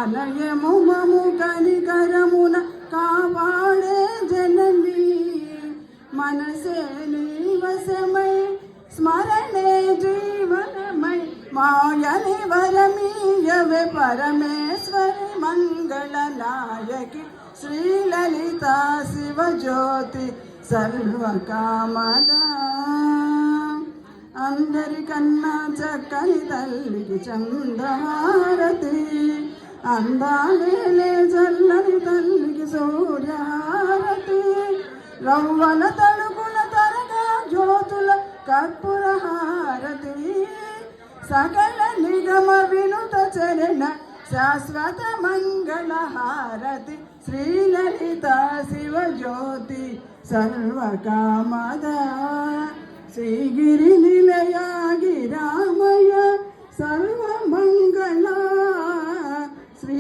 అనయము మము కనికరమున కాపాడే జనని మనసే నీవసమై స్మరణే జీవనమై మాయని వరమీయవే పరమేశ్వరి మంగళనాయకి శ్రీలలిత శివజ్యోతి సర్వకామద అందరికన్నా చక్కని తల్లికి చంద్రహారతి అందాలే చల్లని తల్లికి సూర్యహారతి రవ్వల తడుకుల తరగా జ్యోతుల కర్పూర హారతి సకల నిగమ వినుత చరణ శాశ్వత మంగళ హారతి శ్రీలలిత శివజ్యోతి సర్వకామద శ్రీగిరి నిలయ గిరామయ సర్వమంగళ